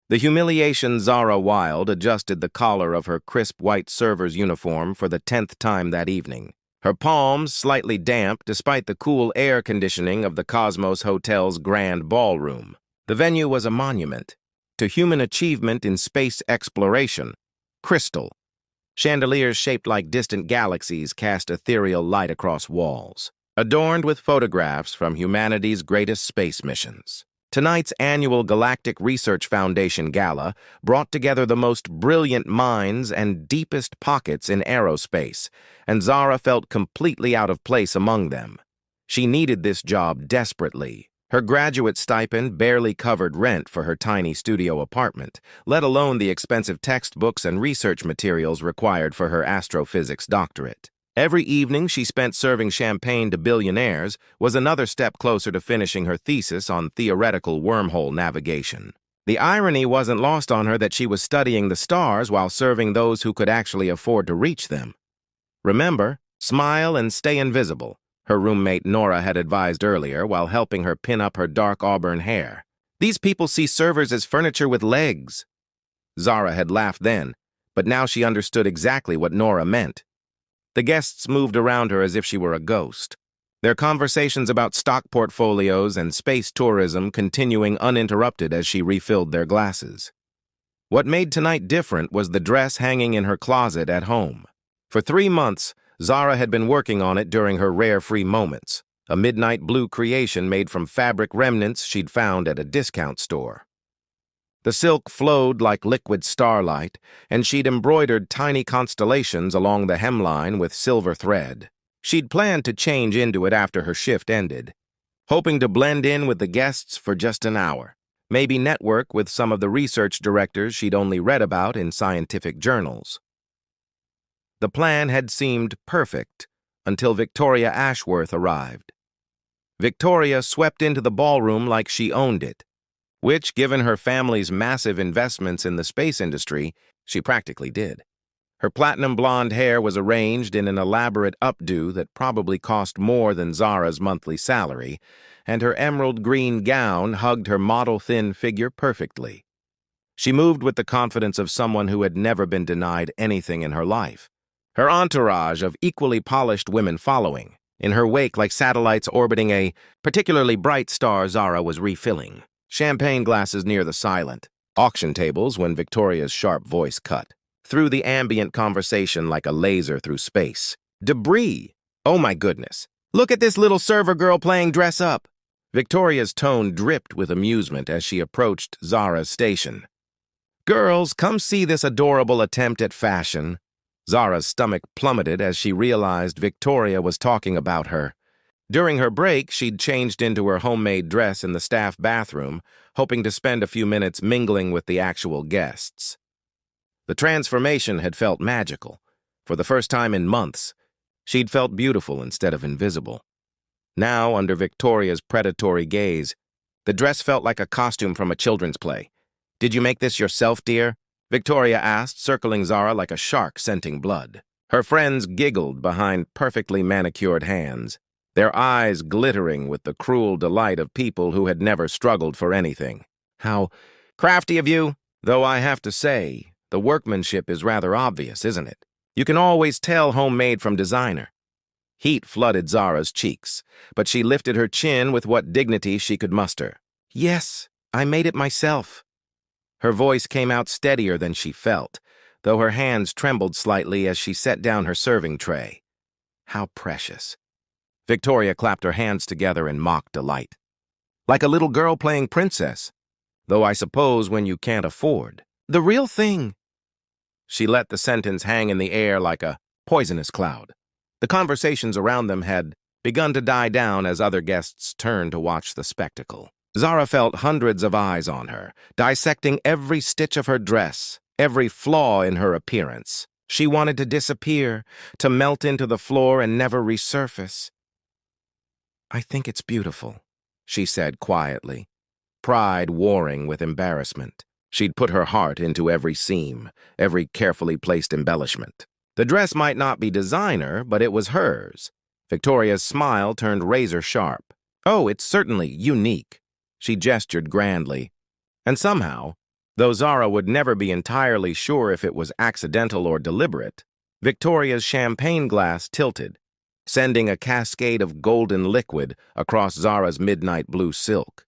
The humiliation Zara Wilde adjusted the collar of her crisp white server's uniform for the 10th time that evening. Her palms slightly damp despite the cool air conditioning of the Cosmos Hotel's grand ballroom. The venue was a monument to human achievement in space exploration. Crystal. Chandeliers shaped like distant galaxies cast ethereal light across walls, adorned with photographs from humanity's greatest space missions. Tonight's annual Galactic Research Foundation Gala brought together the most brilliant minds and deepest pockets in aerospace, and Zara felt completely out of place among them. She needed this job desperately. Her graduate stipend barely covered rent for her tiny studio apartment, let alone the expensive textbooks and research materials required for her astrophysics doctorate. Every evening she spent serving champagne to billionaires was another step closer to finishing her thesis on theoretical wormhole navigation. The irony wasn't lost on her that she was studying the stars while serving those who could actually afford to reach them. Remember, smile and stay invisible, her roommate Nora had advised earlier while helping her pin up her dark auburn hair. These people see servers as furniture with legs. Zara had laughed then, but now she understood exactly what Nora meant. The guests moved around her as if she were a ghost, their conversations about stock portfolios and space tourism continuing uninterrupted as she refilled their glasses. What made tonight different was the dress hanging in her closet at home. For 3 months, Zara had been working on it during her rare free moments, a midnight blue creation made from fabric remnants she'd found at a discount store. The silk flowed like liquid starlight, and she'd embroidered tiny constellations along the hemline with silver thread. She'd planned to change into it after her shift ended, hoping to blend in with the guests for just an hour, maybe network with some of the research directors she'd only read about in scientific journals. The plan had seemed perfect until Victoria Ashworth arrived. Victoria swept into the ballroom like she owned it, which, given her family's massive investments in the space industry, she practically did. Her platinum blonde hair was arranged in an elaborate updo that probably cost more than Zara's monthly salary, and her emerald green gown hugged her model-thin figure perfectly. She moved with the confidence of someone who had never been denied anything in her life, her entourage of equally polished women following, in her wake like satellites orbiting a particularly bright star Zara was refilling. Champagne glasses near the silent auction tables when Victoria's sharp voice cut through the ambient conversation like a laser through space. Debris! Oh my goodness! Look at this little server girl playing dress up! Victoria's tone dripped with amusement as she approached Zara's station. Girls, come see this adorable attempt at fashion. Zara's stomach plummeted as she realized Victoria was talking about her. During her break, she'd changed into her homemade dress in the staff bathroom, hoping to spend a few minutes mingling with the actual guests. The transformation had felt magical. For the first time in months, she'd felt beautiful instead of invisible. Now, under Victoria's predatory gaze, the dress felt like a costume from a children's play. "Did you make this yourself, dear?" Victoria asked, circling Zara like a shark scenting blood. Her friends giggled behind perfectly manicured hands, their eyes glittering with the cruel delight of people who had never struggled for anything. "How crafty of you! Though I have to say, the workmanship is rather obvious, isn't it? You can always tell homemade from designer." Heat flooded Zara's cheeks, but she lifted her chin with what dignity she could muster. "Yes, I made it myself." Her voice came out steadier than she felt, though her hands trembled slightly as she set down her serving tray. How precious. Victoria clapped her hands together in mock delight. "Like a little girl playing princess. Though I suppose when you can't afford. The real thing." She let the sentence hang in the air like a poisonous cloud. The conversations around them had begun to die down as other guests turned to watch the spectacle. Zara felt hundreds of eyes on her, dissecting every stitch of her dress, every flaw in her appearance. She wanted to disappear, to melt into the floor and never resurface. "I think it's beautiful," she said quietly, pride warring with embarrassment. She'd put her heart into every seam, every carefully placed embellishment. The dress might not be designer, but it was hers. Victoria's smile turned razor sharp. "Oh, it's certainly unique." She gestured grandly. "And somehow, Though Zara would never be entirely sure if it was accidental or deliberate, Victoria's champagne glass tilted, sending a cascade of golden liquid across Zara's midnight blue silk.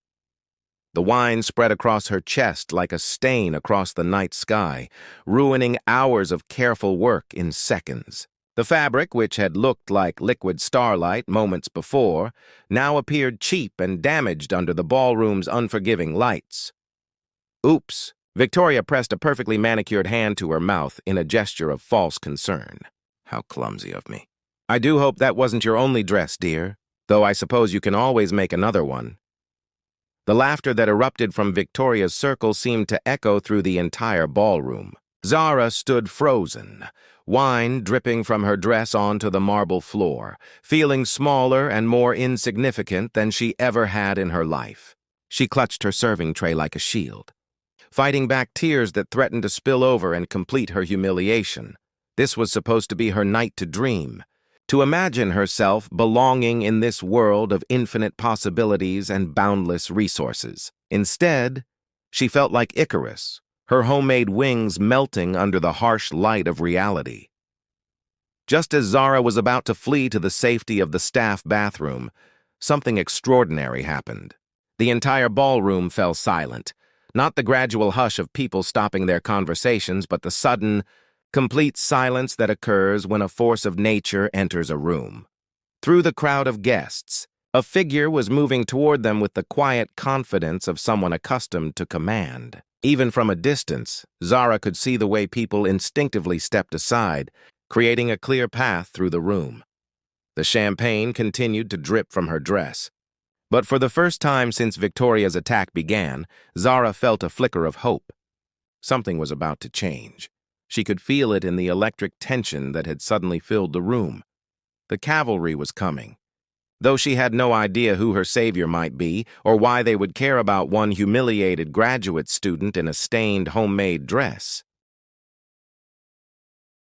The wine spread across her chest like a stain across the night sky, ruining hours of careful work in seconds. The fabric, which had looked like liquid starlight moments before, now appeared cheap and damaged under the ballroom's unforgiving lights. Oops! Victoria pressed a perfectly manicured hand to her mouth in a gesture of false concern. How clumsy of me. I do hope that wasn't your only dress, dear, though I suppose you can always make another one. The laughter that erupted from Victoria's circle seemed to echo through the entire ballroom. Zara stood frozen, wine dripping from her dress onto the marble floor, feeling smaller and more insignificant than she ever had in her life. She clutched her serving tray like a shield, fighting back tears that threatened to spill over and complete her humiliation. This was supposed to be her night to dream, to imagine herself belonging in this world of infinite possibilities and boundless resources. Instead, she felt like Icarus, her homemade wings melting under the harsh light of reality. Just as Zara was about to flee to the safety of the staff bathroom, something extraordinary happened. The entire ballroom fell silent, not the gradual hush of people stopping their conversations, but the sudden, complete silence that occurs when a force of nature enters a room. Through the crowd of guests, a figure was moving toward them with the quiet confidence of someone accustomed to command. Even from a distance, Zara could see the way people instinctively stepped aside, creating a clear path through the room. The champagne continued to drip from her dress. But for the first time since Victoria's attack began, Zara felt a flicker of hope. Something was about to change. She could feel it in the electric tension that had suddenly filled the room. The cavalry was coming. Though she had no idea who her savior might be or why they would care about one humiliated graduate student in a stained homemade dress.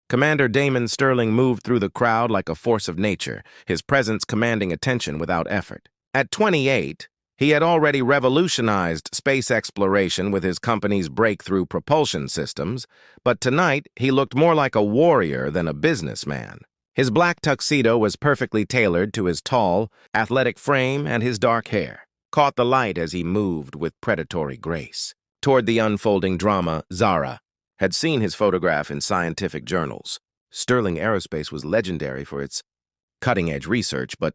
Commander Damon Sterling moved through the crowd like a force of nature, his presence commanding attention without effort. At 28, he had already revolutionized space exploration with his company's breakthrough propulsion systems, but tonight he looked more like a warrior than a businessman. His black tuxedo was perfectly tailored to his tall, athletic frame, and his dark hair caught the light as he moved with predatory grace. Toward the unfolding drama, Zara had seen his photograph in scientific journals. Sterling Aerospace was legendary for its cutting-edge research, but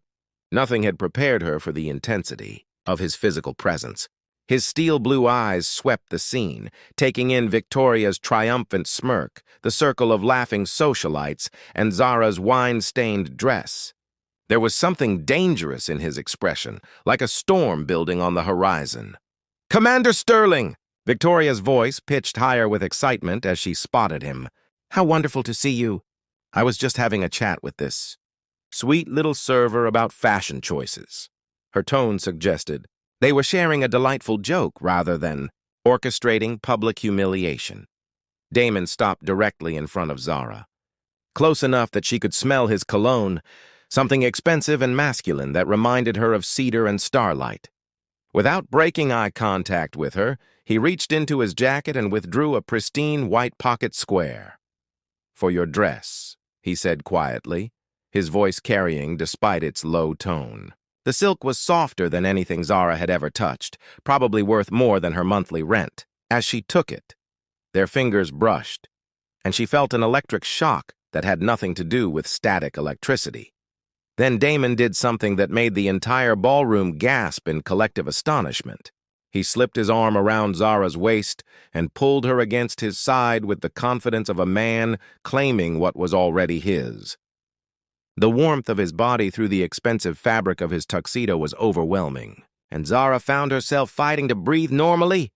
nothing had prepared her for the intensity of his physical presence. His steel blue eyes swept the scene, taking in Victoria's triumphant smirk, the circle of laughing socialites, and Zara's wine-stained dress. There was something dangerous in his expression, like a storm building on the horizon. "Commander Sterling!" Victoria's voice pitched higher with excitement as she spotted him. "How wonderful to see you. I was just having a chat with this sweet little server about fashion choices." Her tone suggested they were sharing a delightful joke rather than orchestrating public humiliation. Damon stopped directly in front of Zara, close enough that she could smell his cologne, something expensive and masculine that reminded her of cedar and starlight. Without breaking eye contact with her, he reached into his jacket and withdrew a pristine white pocket square. "For your dress," he said quietly, his voice carrying despite its low tone. The silk was softer than anything Zara had ever touched, probably worth more than her monthly rent. As she took it, their fingers brushed, and she felt an electric shock that had nothing to do with static electricity. Then Damon did something that made the entire ballroom gasp in collective astonishment. He slipped his arm around Zara's waist and pulled her against his side with the confidence of a man claiming what was already his. The warmth of his body through the expensive fabric of his tuxedo was overwhelming, and Zara found herself fighting to breathe normally.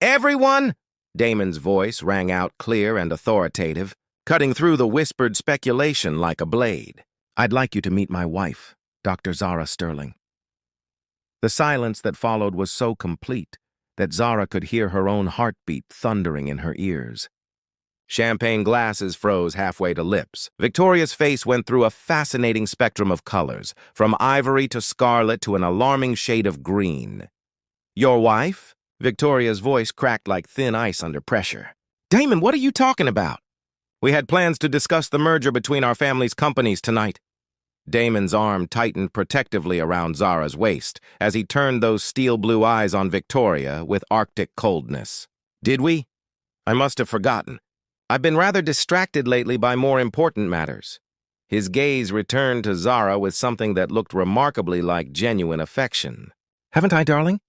"Everyone!" Damon's voice rang out clear and authoritative, cutting through the whispered speculation like a blade. "I'd like you to meet my wife, Dr. Zara Sterling." The silence that followed was so complete that Zara could hear her own heartbeat thundering in her ears. Champagne glasses froze halfway to lips. Victoria's face went through a fascinating spectrum of colors, from ivory to scarlet to an alarming shade of green. "Your wife?" Victoria's voice cracked like thin ice under pressure. Damon, what are you talking about? We had plans to discuss the merger between our family's companies tonight. Damon's arm tightened protectively around Zara's waist as he turned those steel blue eyes on Victoria with Arctic coldness. Did we? I must have forgotten. I've been rather distracted lately by more important matters. His gaze returned to Zara with something that looked remarkably like genuine affection. Haven't I, darling?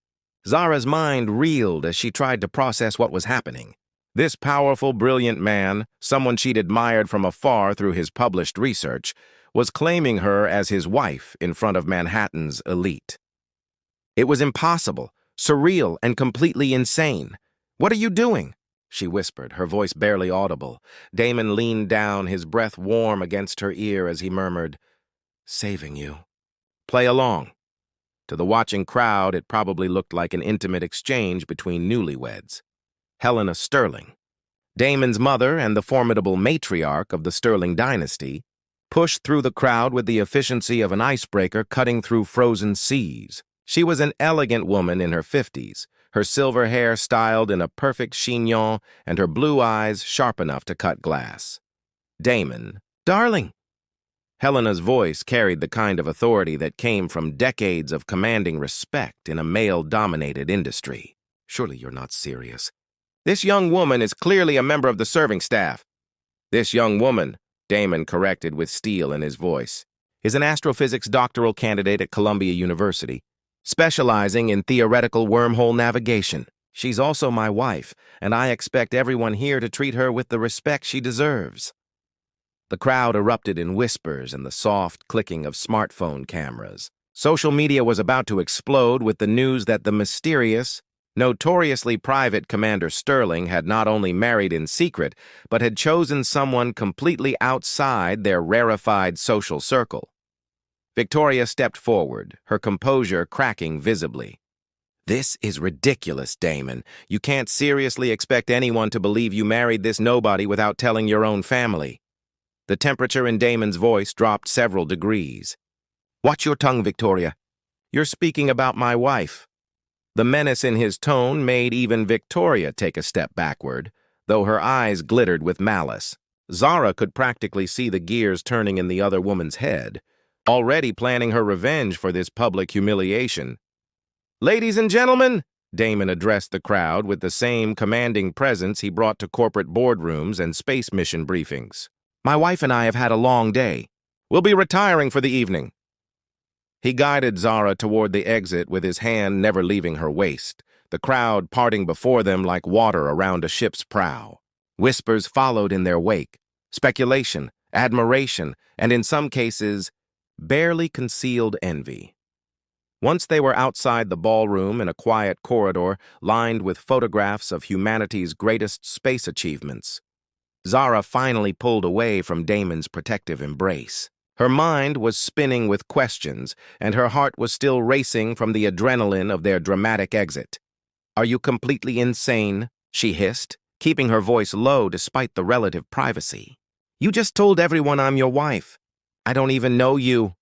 Zara's mind reeled as she tried to process what was happening. This powerful, brilliant man, someone she'd admired from afar through his published research, was claiming her as his wife in front of Manhattan's elite. It was impossible, surreal, and completely insane. What are you doing? She whispered, her voice barely audible. Damon leaned down, his breath warm against her ear as he murmured, "Saving you." Play along. To the watching crowd, it probably looked like an intimate exchange between newlyweds. Helena Sterling, Damon's mother and the formidable matriarch of the Sterling dynasty, pushed through the crowd with the efficiency of an icebreaker cutting through frozen seas. She was an elegant woman in her 50s, her silver hair styled in a perfect chignon and her blue eyes sharp enough to cut glass. Damon, darling. Helena's voice carried the kind of authority that came from decades of commanding respect in a male-dominated industry. Surely you're not serious. This young woman is clearly a member of the serving staff. This young woman, Damon corrected with steel in his voice, is an astrophysics doctoral candidate at Columbia University, specializing in theoretical wormhole navigation. She's also my wife, and I expect everyone here to treat her with the respect she deserves. The crowd erupted in whispers and the soft clicking of smartphone cameras. Social media was about to explode with the news that the mysterious, notoriously private Commander Sterling had not only married in secret, but had chosen someone completely outside their rarefied social circle. Victoria stepped forward, her composure cracking visibly. This is ridiculous, Damon. You can't seriously expect anyone to believe you married this nobody without telling your own family. The temperature in Damon's voice dropped several degrees. Watch your tongue, Victoria. You're speaking about my wife. The menace in his tone made even Victoria take a step backward, though her eyes glittered with malice. Zara could practically see the gears turning in the other woman's head, already planning her revenge for this public humiliation. Ladies and gentlemen, Damon addressed the crowd with the same commanding presence he brought to corporate boardrooms and space mission briefings. My wife and I have had a long day. We'll be retiring for the evening. He guided Zara toward the exit with his hand never leaving her waist, the crowd parting before them like water around a ship's prow. Whispers followed in their wake, speculation, admiration, and in some cases, barely concealed envy. Once they were outside the ballroom in a quiet corridor lined with photographs of humanity's greatest space achievements, Zara finally pulled away from Damon's protective embrace. Her mind was spinning with questions, and her heart was still racing from the adrenaline of their dramatic exit. Are you completely insane? She hissed, keeping her voice low despite the relative privacy. You just told everyone I'm your wife. I don't even know you.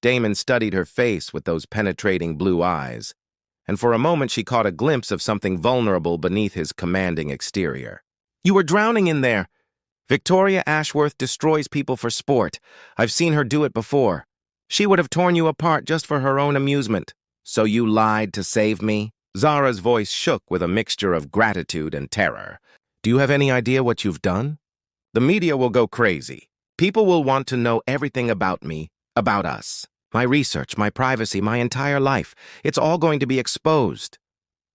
Damon studied her face with those penetrating blue eyes, and for a moment she caught a glimpse of something vulnerable beneath his commanding exterior. You were drowning in there. Victoria Ashworth destroys people for sport. I've seen her do it before. She would have torn you apart just for her own amusement. So you lied to save me? Zara's voice shook with a mixture of gratitude and terror. Do you have any idea what you've done? The media will go crazy. People will want to know everything about me, about us. My research, my privacy, my entire life. It's all going to be exposed.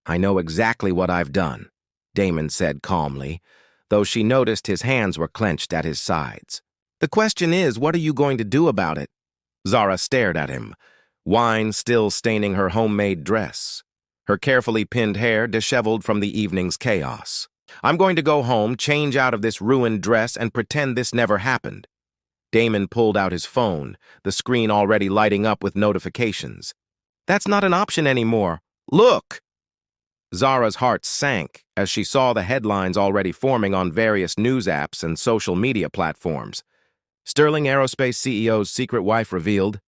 I know exactly what I've done, Damon said calmly, though she noticed his hands were clenched at his sides. The question is, what are you going to do about it? Zara stared at him, wine still staining her homemade dress, her carefully pinned hair disheveled from the evening's chaos. I'm going to go home, change out of this ruined dress, and pretend this never happened. Damon pulled out his phone, the screen already lighting up with notifications. That's not an option anymore. Look! Zara's heart sank as she saw the headlines already forming on various news apps and social media platforms. Sterling Aerospace CEO's secret wife revealed.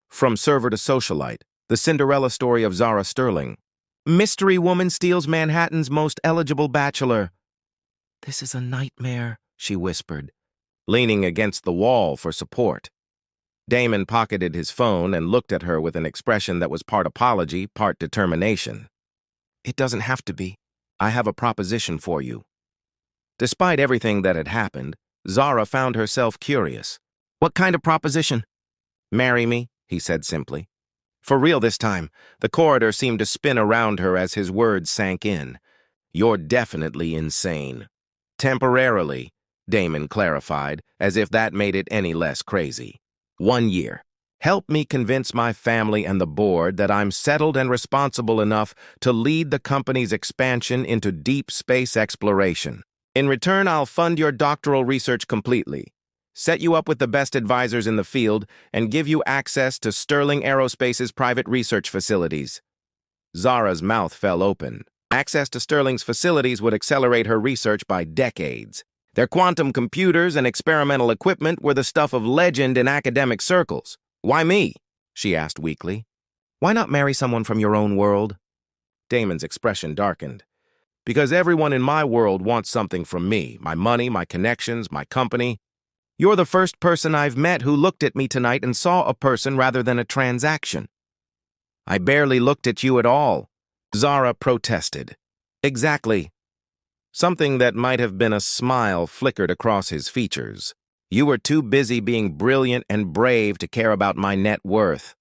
From server to socialite, the Cinderella story of Zara Sterling. Mystery woman steals Manhattan's most eligible bachelor. This is a nightmare, she whispered, leaning against the wall for support. Damon pocketed his phone and looked at her with an expression that was part apology, part determination. It doesn't have to be. I have a proposition for you. Despite everything that had happened, Zara found herself curious. What kind of proposition? Marry me, he said simply. For real this time, the corridor seemed to spin around her as his words sank in. You're definitely insane. Temporarily, Damon clarified, as if that made it any less crazy. 1 year. Help me convince my family and the board that I'm settled and responsible enough to lead the company's expansion into deep space exploration. In return, I'll fund your doctoral research completely, set you up with the best advisors in the field, and give you access to Sterling Aerospace's private research facilities. Zara's mouth fell open. Access to Sterling's facilities would accelerate her research by decades. Their quantum computers and experimental equipment were the stuff of legend in academic circles. Why me? She asked weakly. Why not marry someone from your own world? Damon's expression darkened. Because everyone in my world wants something from me, my money, my connections, my company. You're the first person I've met who looked at me tonight and saw a person rather than a transaction. I barely looked at you at all, Zara protested. Exactly. Something that might have been a smile flickered across his features. You were too busy being brilliant and brave to care about my net worth.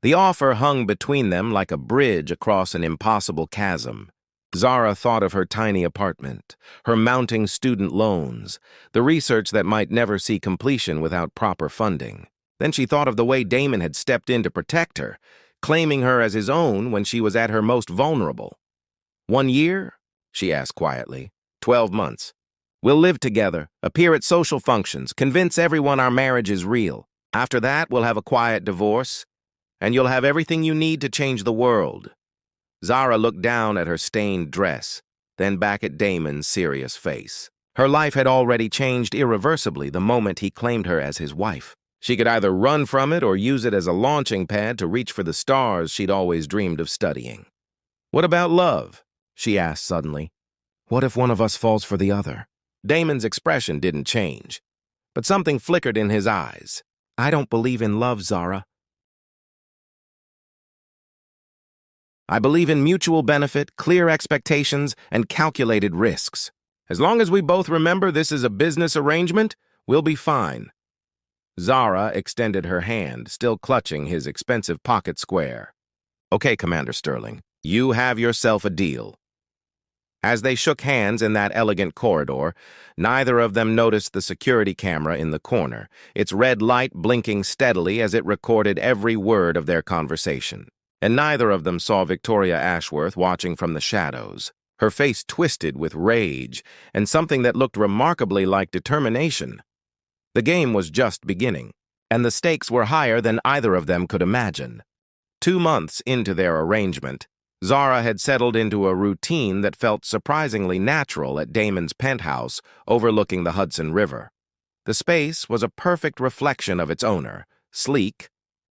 The offer hung between them like a bridge across an impossible chasm. Zara thought of her tiny apartment, her mounting student loans, the research that might never see completion without proper funding. Then she thought of the way Damon had stepped in to protect her, claiming her as his own when she was at her most vulnerable. 1 year? She asked quietly. 12 months. We'll live together, appear at social functions, convince everyone our marriage is real. After that, we'll have a quiet divorce, and you'll have everything you need to change the world. Zara looked down at her stained dress, then back at Damon's serious face. Her life had already changed irreversibly the moment he claimed her as his wife. She could either run from it or use it as a launching pad to reach for the stars she'd always dreamed of studying. What about love? She asked suddenly. What if one of us falls for the other? Damon's expression didn't change, but something flickered in his eyes. I don't believe in love, Zara. I believe in mutual benefit, clear expectations, and calculated risks. As long as we both remember this is a business arrangement, we'll be fine. Zara extended her hand, still clutching his expensive pocket square. Okay, Commander Sterling, you have yourself a deal. As they shook hands in that elegant corridor, neither of them noticed the security camera in the corner, its red light blinking steadily as it recorded every word of their conversation. And neither of them saw Victoria Ashworth watching from the shadows, her face twisted with rage and something that looked remarkably like determination. The game was just beginning, and the stakes were higher than either of them could imagine. 2 months into their arrangement, Zara had settled into a routine that felt surprisingly natural at Damon's penthouse overlooking the Hudson River. The space was a perfect reflection of its owner, sleek,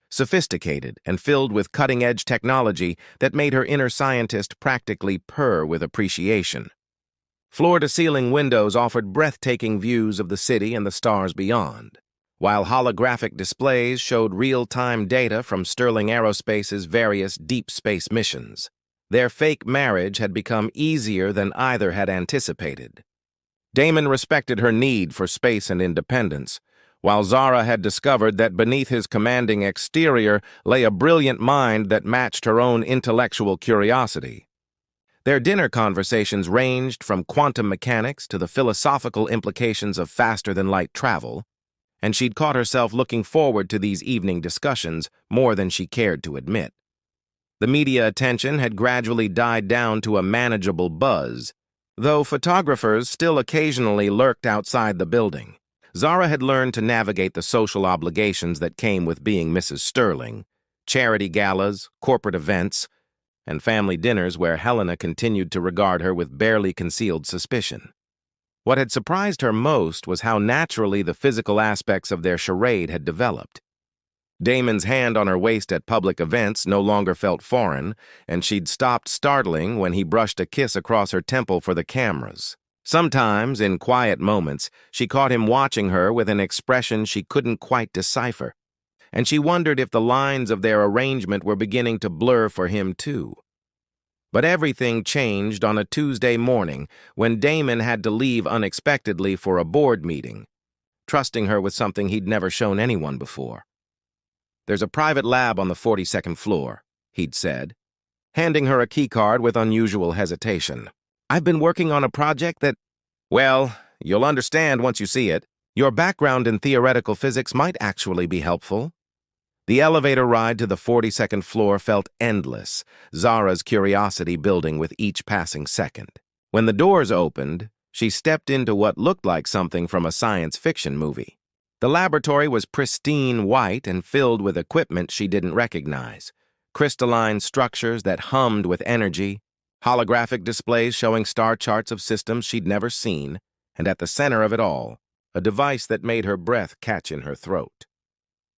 sophisticated, and filled with cutting-edge technology that made her inner scientist practically purr with appreciation. Floor-to-ceiling windows offered breathtaking views of the city and the stars beyond, while holographic displays showed real-time data from Sterling Aerospace's various deep space missions. Their fake marriage had become easier than either had anticipated. Damon respected her need for space and independence, while Zara had discovered that beneath his commanding exterior lay a brilliant mind that matched her own intellectual curiosity. Their dinner conversations ranged from quantum mechanics to the philosophical implications of faster-than-light travel, and she'd caught herself looking forward to these evening discussions more than she cared to admit. The media attention had gradually died down to a manageable buzz, though photographers still occasionally lurked outside the building. Zara had learned to navigate the social obligations that came with being Mrs. Sterling, charity galas, corporate events, and family dinners where Helena continued to regard her with barely concealed suspicion. What had surprised her most was how naturally the physical aspects of their charade had developed. Damon's hand on her waist at public events no longer felt foreign, and she'd stopped startling when he brushed a kiss across her temple for the cameras. Sometimes, in quiet moments, she caught him watching her with an expression she couldn't quite decipher, and she wondered if the lines of their arrangement were beginning to blur for him too. But everything changed on a Tuesday morning when Damon had to leave unexpectedly for a board meeting, trusting her with something he'd never shown anyone before. "There's a private lab on the 42nd floor," he'd said, handing her a keycard with unusual hesitation. "I've been working on a project that, well, you'll understand once you see it. Your background in theoretical physics might actually be helpful." The elevator ride to the 42nd floor felt endless, Zara's curiosity building with each passing second. When the doors opened, she stepped into what looked like something from a science fiction movie. The laboratory was pristine white and filled with equipment she didn't recognize. Crystalline structures that hummed with energy, holographic displays showing star charts of systems she'd never seen, and at the center of it all, a device that made her breath catch in her throat.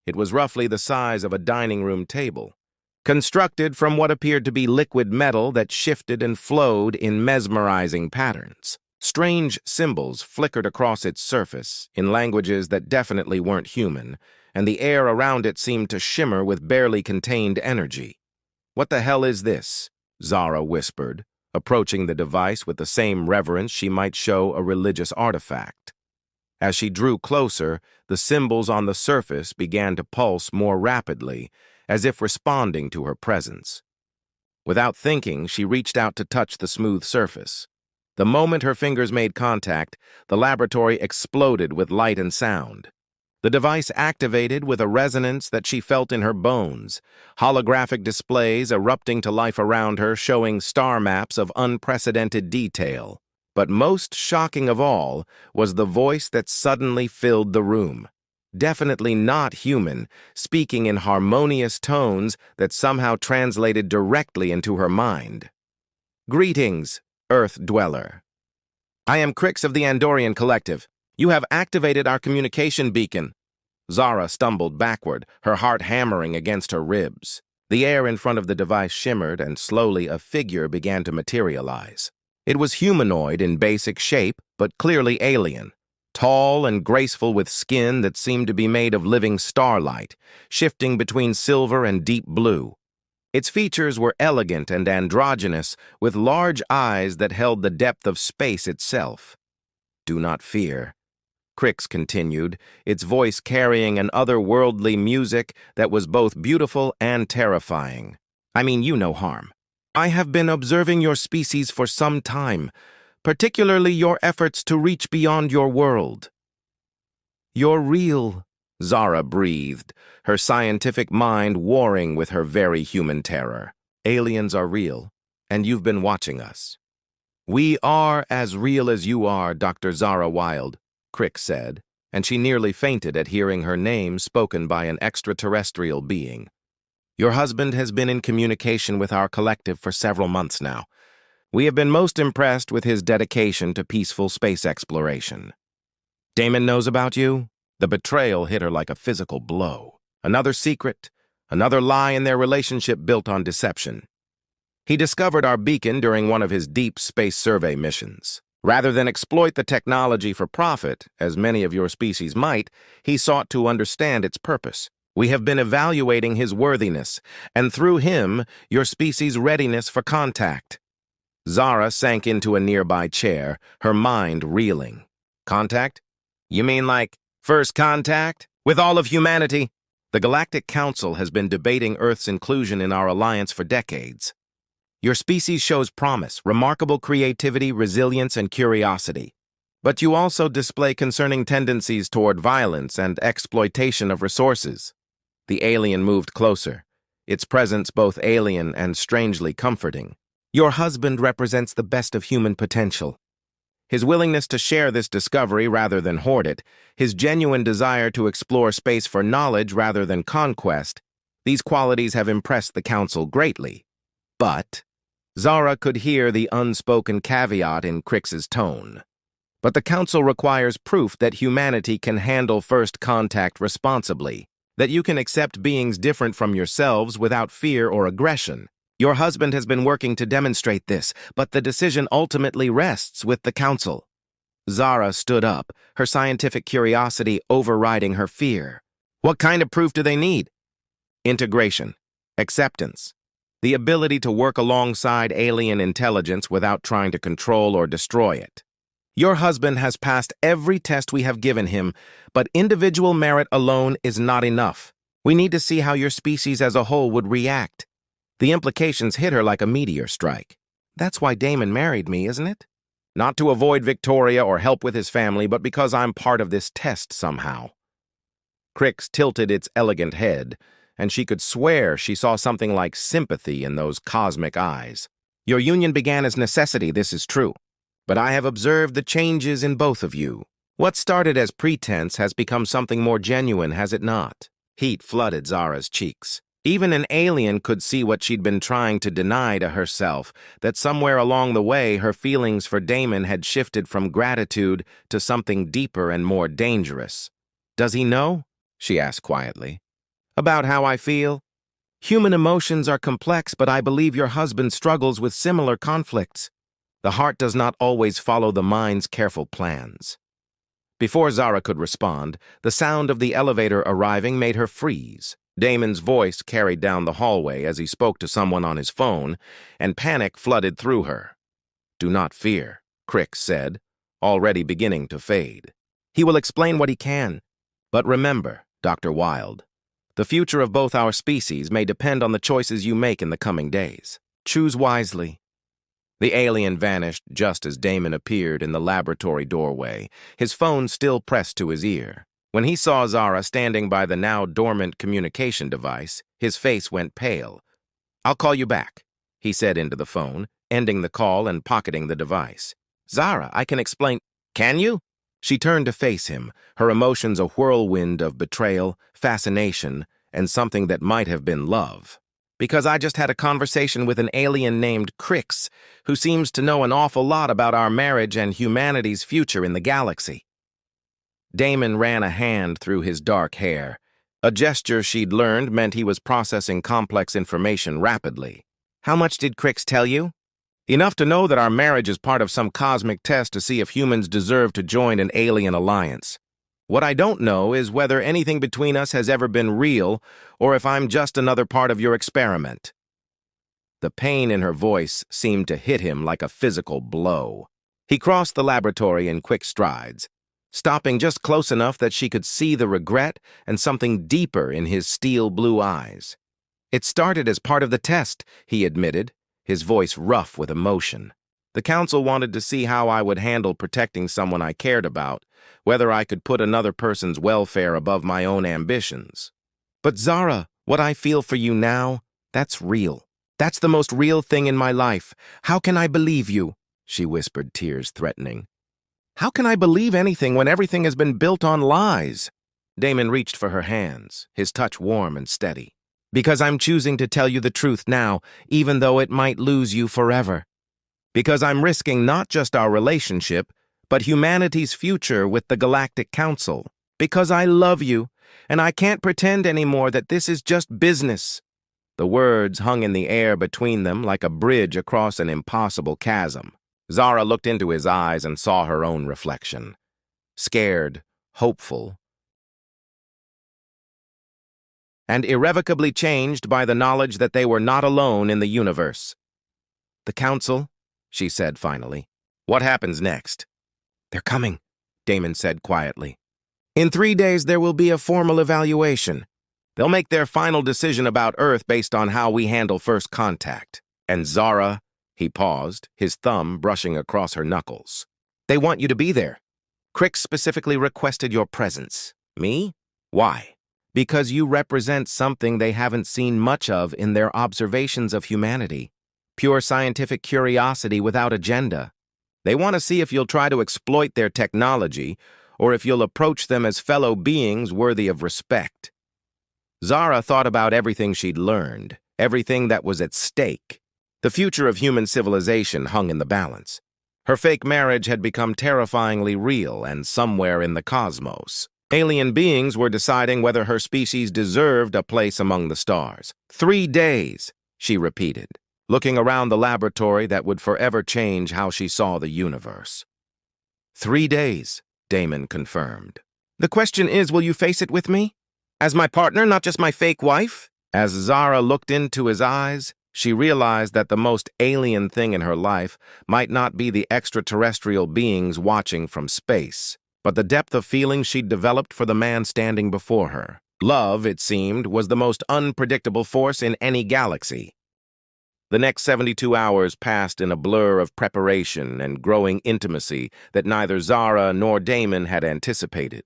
It was roughly the size of a dining room table, constructed from what appeared to be liquid metal that shifted and flowed in mesmerizing patterns. Strange symbols flickered across its surface in languages that definitely weren't human, and the air around it seemed to shimmer with barely contained energy. "What the hell is this?" Zara whispered, approaching the device with the same reverence she might show a religious artifact. As she drew closer, the symbols on the surface began to pulse more rapidly, as if responding to her presence. Without thinking, she reached out to touch the smooth surface. The moment her fingers made contact, the laboratory exploded with light and sound. The device activated with a resonance that she felt in her bones, holographic displays erupting to life around her, showing star maps of unprecedented detail. But most shocking of all was the voice that suddenly filled the room. Definitely not human, speaking in harmonious tones that somehow translated directly into her mind. "Greetings, Earth Dweller. I am Crix of the Andorian Collective. You have activated our communication beacon." Zara stumbled backward, her heart hammering against her ribs. The air in front of the device shimmered, and slowly a figure began to materialize. It was humanoid in basic shape, but clearly alien. Tall and graceful with skin that seemed to be made of living starlight, shifting between silver and deep blue. Its features were elegant and androgynous, with large eyes that held the depth of space itself. "Do not fear," Crix continued, its voice carrying an otherworldly music that was both beautiful and terrifying. "I mean you no harm. I have been observing your species for some time, particularly your efforts to reach beyond your world." "You're real," Zara breathed, her scientific mind warring with her very human terror. "Aliens are real, and you've been watching us." "We are as real as you are, Dr. Zara Wilde," Crix said, and she nearly fainted at hearing her name spoken by an extraterrestrial being. "Your husband has been in communication with our collective for several months now. We have been most impressed with his dedication to peaceful space exploration." "Damon knows about you?" The betrayal hit her like a physical blow. Another secret, another lie in their relationship built on deception. "He discovered our beacon during one of his deep space survey missions. Rather than exploit the technology for profit, as many of your species might, he sought to understand its purpose. We have been evaluating his worthiness, and through him, your species' readiness for contact." Zara sank into a nearby chair, her mind reeling. "Contact? You mean like first contact? With all of humanity?" "The Galactic Council has been debating Earth's inclusion in our alliance for decades. Your species shows promise, remarkable creativity, resilience, and curiosity. But you also display concerning tendencies toward violence and exploitation of resources." The alien moved closer, its presence both alien and strangely comforting. "Your husband represents the best of human potential. His willingness to share this discovery rather than hoard it, his genuine desire to explore space for knowledge rather than conquest, these qualities have impressed the Council greatly. But," Zara could hear the unspoken caveat in Crix's tone, "but the Council requires proof that humanity can handle first contact responsibly. That you can accept beings different from yourselves without fear or aggression. Your husband has been working to demonstrate this, but the decision ultimately rests with the council. Zara stood up, her scientific curiosity overriding her fear. What kind of proof do they need? Integration, acceptance, the ability to work alongside alien intelligence without trying to control or destroy it. Your husband has passed every test we have given him, but individual merit alone is not enough. We need to see how your species as a whole would react. The implications hit her like a meteor strike. That's why Damon married me, isn't it? Not to avoid Victoria or help with his family, but because I'm part of this test somehow. Crix tilted its elegant head, and she could swear she saw something like sympathy in those cosmic eyes. Your union began as necessity, this is true. But I have observed the changes in both of you. What started as pretense has become something more genuine, has it not? Heat flooded Zara's cheeks. Even an alien could see what she'd been trying to deny to herself, that somewhere along the way her feelings for Damon had shifted from gratitude to something deeper and more dangerous. Does he know? She asked quietly. About how I feel? Human emotions are complex, but I believe your husband struggles with similar conflicts. The heart does not always follow the mind's careful plans. Before Zara could respond, the sound of the elevator arriving made her freeze. Damon's voice carried down the hallway as he spoke to someone on his phone, and panic flooded through her. Do not fear, Crix said, already beginning to fade. He will explain what he can. But remember, Dr. Wilde, the future of both our species may depend on the choices you make in the coming days. Choose wisely. The alien vanished just as Damon appeared in the laboratory doorway, his phone still pressed to his ear. When he saw Zara standing by the now dormant communication device, his face went pale. I'll call you back, he said into the phone, ending the call and pocketing the device. Zara, I can explain. Can you? She turned to face him, her emotions a whirlwind of betrayal, fascination, and something that might have been love. Because I just had a conversation with an alien named Crix, who seems to know an awful lot about our marriage and humanity's future in the galaxy. Damon ran a hand through his dark hair. A gesture she'd learned meant he was processing complex information rapidly. How much did Crix tell you? Enough to know that our marriage is part of some cosmic test to see if humans deserve to join an alien alliance. What I don't know is whether anything between us has ever been real, or if I'm just another part of your experiment. The pain in her voice seemed to hit him like a physical blow. He crossed the laboratory in quick strides, stopping just close enough that she could see the regret and something deeper in his steel blue eyes. It started as part of the test, he admitted, his voice rough with emotion. The council wanted to see how I would handle protecting someone I cared about, whether I could put another person's welfare above my own ambitions. But Zara, what I feel for you now, that's real. That's the most real thing in my life. How can I believe you? She whispered, tears threatening. How can I believe anything when everything has been built on lies? Damon reached for her hands, his touch warm and steady. Because I'm choosing to tell you the truth now, even though it might lose you forever. Because I'm risking not just our relationship, but humanity's future with the Galactic Council. Because I love you, and I can't pretend anymore that this is just business. The words hung in the air between them like a bridge across an impossible chasm. Zara looked into his eyes and saw her own reflection. Scared, hopeful, and irrevocably changed by the knowledge that they were not alone in the universe. The council, she said finally. What happens next? They're coming, Damon said quietly. In 3 days there will be a formal evaluation. They'll make their final decision about Earth based on how we handle first contact. And Zara, he paused, his thumb brushing across her knuckles. They want you to be there. Crix specifically requested your presence. Me? Why? Because you represent something they haven't seen much of in their observations of humanity. Pure scientific curiosity without agenda. They want to see if you'll try to exploit their technology, or if you'll approach them as fellow beings worthy of respect. Zara thought about everything she'd learned, everything that was at stake. The future of human civilization hung in the balance. Her fake marriage had become terrifyingly real and somewhere in the cosmos. Alien beings were deciding whether her species deserved a place among the stars. 3 days, she repeated, looking around the laboratory that would forever change how she saw the universe. 3 days, Damon confirmed. The question is, will you face it with me? As my partner, not just my fake wife? As Zara looked into his eyes, she realized that the most alien thing in her life might not be the extraterrestrial beings watching from space, but the depth of feeling she'd developed for the man standing before her. Love, it seemed, was the most unpredictable force in any galaxy. The next 72 hours passed in a blur of preparation and growing intimacy that neither Zara nor Damon had anticipated.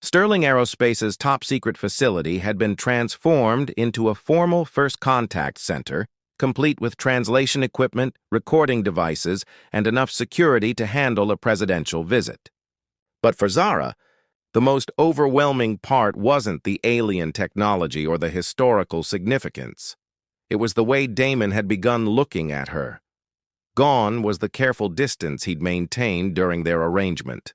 Sterling Aerospace's top-secret facility had been transformed into a formal first contact center, complete with translation equipment, recording devices, and enough security to handle a presidential visit. But for Zara, the most overwhelming part wasn't the alien technology or the historical significance. It was the way Damon had begun looking at her. Gone was the careful distance he'd maintained during their arrangement.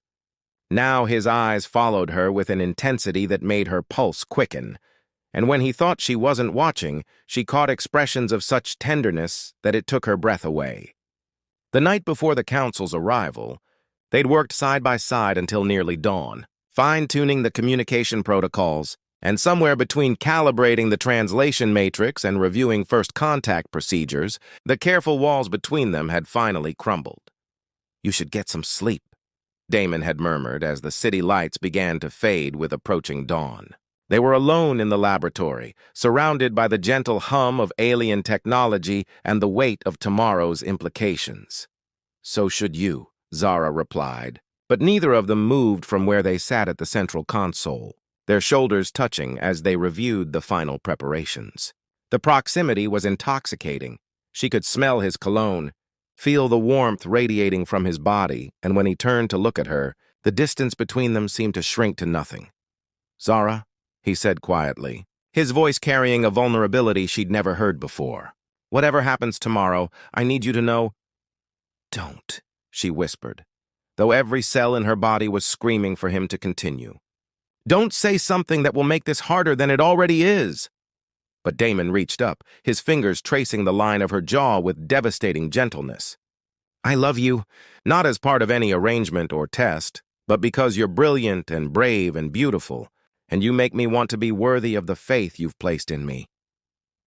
Now his eyes followed her with an intensity that made her pulse quicken, and when he thought she wasn't watching, she caught expressions of such tenderness that it took her breath away. The night before the council's arrival, they'd worked side by side until nearly dawn, fine-tuning the communication protocols, and somewhere between calibrating the translation matrix and reviewing first contact procedures, the careful walls between them had finally crumbled. "You should get some sleep," Damon had murmured as the city lights began to fade with approaching dawn. They were alone in the laboratory, surrounded by the gentle hum of alien technology and the weight of tomorrow's implications. "So should you," Zara replied, but neither of them moved from where they sat at the central console, their shoulders touching as they reviewed the final preparations. The proximity was intoxicating. She could smell his cologne, feel the warmth radiating from his body, and when he turned to look at her, the distance between them seemed to shrink to nothing. "Zara," he said quietly, his voice carrying a vulnerability she'd never heard before. "Whatever happens tomorrow, I need you to know—" "Don't," she whispered, though every cell in her body was screaming for him to continue. "Don't say something that will make this harder than it already is." But Damon reached up, his fingers tracing the line of her jaw with devastating gentleness. "I love you, not as part of any arrangement or test, but because you're brilliant and brave and beautiful, and you make me want to be worthy of the faith you've placed in me."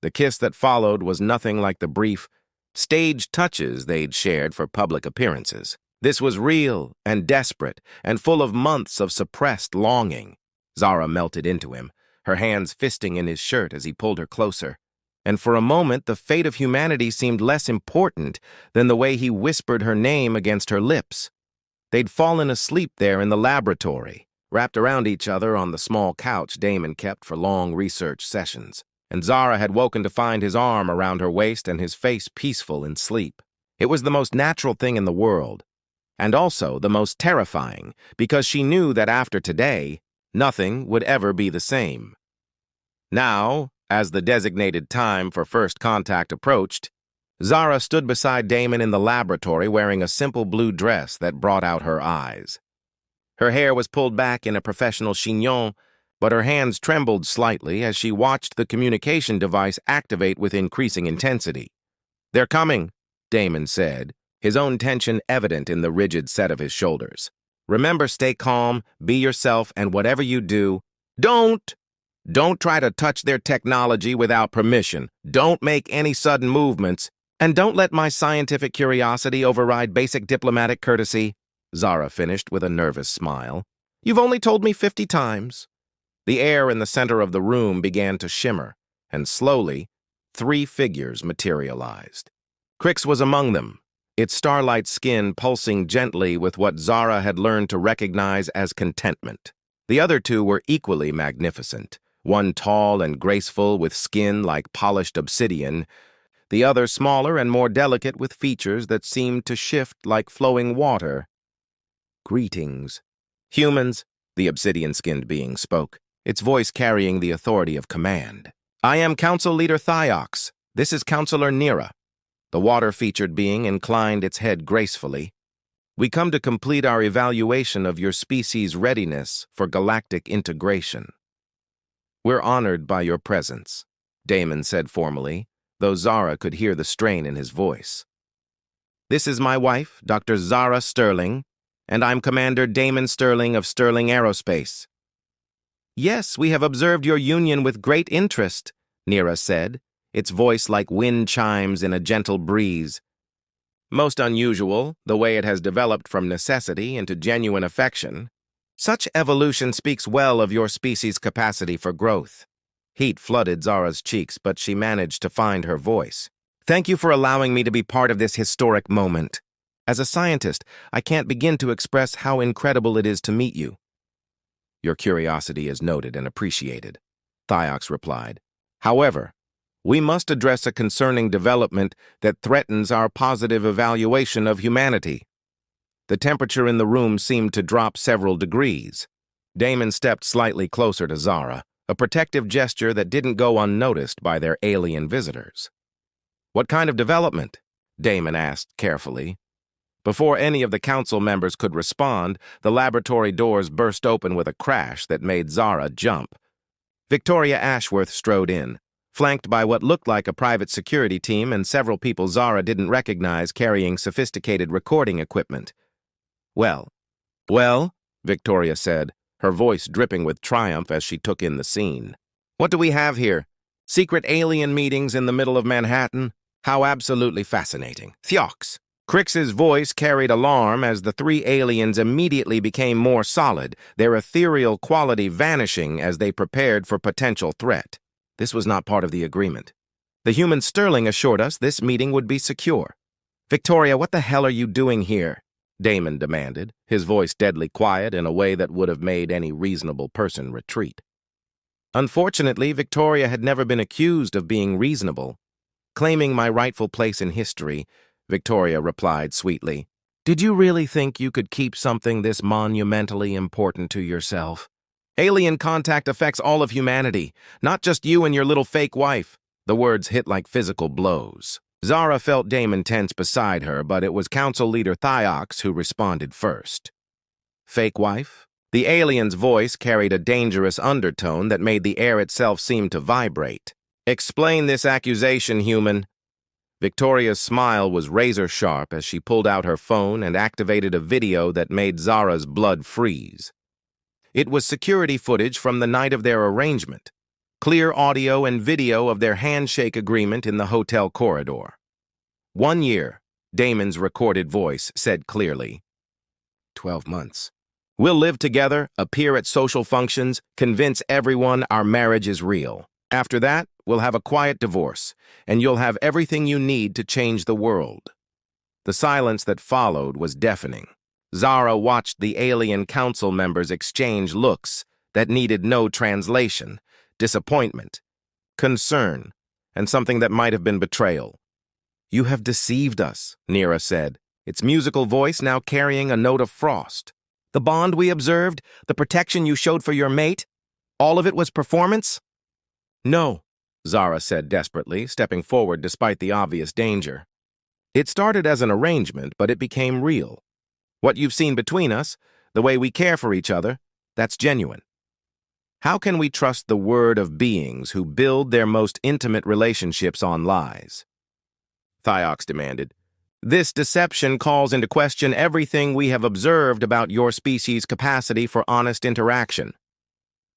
The kiss that followed was nothing like the brief, staged touches they'd shared for public appearances. This was real and desperate and full of months of suppressed longing. Zara melted into him, her hands fisting in his shirt as he pulled her closer. And for a moment, the fate of humanity seemed less important than the way he whispered her name against her lips. They'd fallen asleep there in the laboratory, wrapped around each other on the small couch Damon kept for long research sessions, and Zara had woken to find his arm around her waist and his face peaceful in sleep. It was the most natural thing in the world, and also the most terrifying, because she knew that after today, nothing would ever be the same. Now, as the designated time for first contact approached, Zara stood beside Damon in the laboratory wearing a simple blue dress that brought out her eyes. Her hair was pulled back in a professional chignon, but her hands trembled slightly as she watched the communication device activate with increasing intensity. "They're coming," Damon said, his own tension evident in the rigid set of his shoulders. "Remember, stay calm, be yourself, and whatever you do, don't try to touch their technology without permission. Don't make any sudden movements, and don't let my scientific curiosity override basic diplomatic courtesy," Zara finished with a nervous smile. "You've only told me 50 times. The air in the center of the room began to shimmer, and slowly, 3 figures materialized. Crix was among them, its starlight skin pulsing gently with what Zara had learned to recognize as contentment. The other 2 were equally magnificent, one tall and graceful with skin like polished obsidian, the other smaller and more delicate with features that seemed to shift like flowing water. "Greetings. Humans," the obsidian-skinned being spoke, its voice carrying the authority of command. "I am Council Leader Thiox. This is Counselor Nira." The water-featured being inclined its head gracefully. We come to complete our evaluation of your species' readiness for galactic integration. We're honored by your presence, Damon said formally, though Zara could hear the strain in his voice. This is my wife, Dr. Zara Sterling, and I'm Commander Damon Sterling of Sterling Aerospace. Yes, we have observed your union with great interest, Neera said, its voice like wind chimes in a gentle breeze. Most unusual, the way it has developed from necessity into genuine affection. Such evolution speaks well of your species' capacity for growth. Heat flooded Zara's cheeks, but she managed to find her voice. Thank you for allowing me to be part of this historic moment. As a scientist, I can't begin to express how incredible it is to meet you. Your curiosity is noted and appreciated, Thiox replied. However, we must address a concerning development that threatens our positive evaluation of humanity. The temperature in the room seemed to drop several degrees. Damon stepped slightly closer to Zara, a protective gesture that didn't go unnoticed by their alien visitors. What kind of development? Damon asked carefully. Before any of the council members could respond, the laboratory doors burst open with a crash that made Zara jump. Victoria Ashworth strode in, flanked by what looked like a private security team and several people Zara didn't recognize carrying sophisticated recording equipment. Well, Victoria said, her voice dripping with triumph as she took in the scene. What do we have here? Secret alien meetings in the middle of Manhattan? How absolutely fascinating. Thiox! Crix's voice carried alarm as the three aliens immediately became more solid, their ethereal quality vanishing as they prepared for potential threat. This was not part of the agreement. The human Sterling assured us this meeting would be secure. Victoria, what the hell are you doing here? Damon demanded, his voice deadly quiet in a way that would have made any reasonable person retreat. Unfortunately, Victoria had never been accused of being reasonable. Claiming my rightful place in history, Victoria replied sweetly. Did you really think you could keep something this monumentally important to yourself? Alien contact affects all of humanity, not just you and your little fake wife. The words hit like physical blows. Zara felt Damon tense beside her, but it was Council Leader Thiox who responded first. Fake wife? The alien's voice carried a dangerous undertone that made the air itself seem to vibrate. Explain this accusation, human. Victoria's smile was razor-sharp as she pulled out her phone and activated a video that made Zara's blood freeze. It was security footage from the night of their arrangement, clear audio and video of their handshake agreement in the hotel corridor. 1 year, Damon's recorded voice said clearly. 12 months. We'll live together, appear at social functions, convince everyone our marriage is real. After that, we'll have a quiet divorce, and you'll have everything you need to change the world. The silence that followed was deafening. Zara watched the alien council members exchange looks that needed no translation, disappointment, concern, and something that might have been betrayal. You have deceived us, Neera said, its musical voice now carrying a note of frost. The bond we observed, the protection you showed for your mate, all of it was performance? No, Zara said desperately, stepping forward despite the obvious danger. It started as an arrangement, but it became real. What you've seen between us, the way we care for each other, that's genuine. How can we trust the word of beings who build their most intimate relationships on lies? Thiox demanded. This deception calls into question everything we have observed about your species' capacity for honest interaction.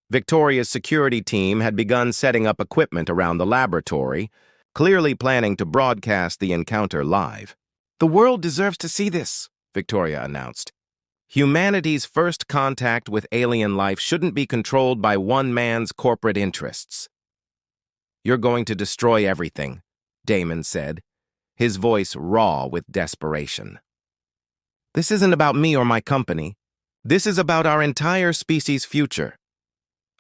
Victoria's security team had begun setting up equipment around the laboratory, clearly planning to broadcast the encounter live. The world deserves to see this, Victoria announced. Humanity's first contact with alien life shouldn't be controlled by one man's corporate interests. You're going to destroy everything, Damon said, his voice raw with desperation. This isn't about me or my company. This is about our entire species' future.